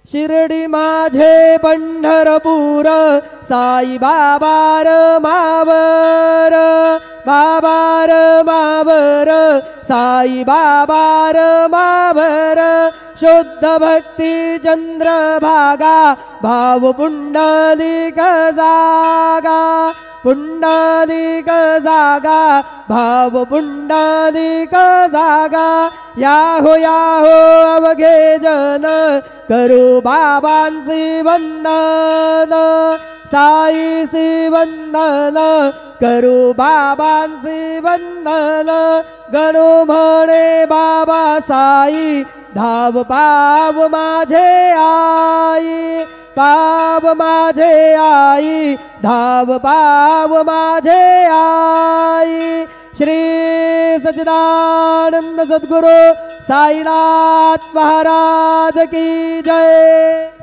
शिर्डी माझे पंढरपूर साई बाबार मावर बाबार मावर साई बाबार मावर शुद्ध भक्ती चंद्रभागा भाव पुंडलिक जागा पुंडलिक जागा भाव पुंडलिक जागा याहो अवघे जन करू बाबांसी वंदन साईसी वंदन करू बाबांसी वंदन गणू म्हणे बाबा साई धाव पाव माझे आई पाव माझे आई धाव पाव माझे आई श्री सच्चिदानंद सद्गुरु साईनाथ महाराज की जय।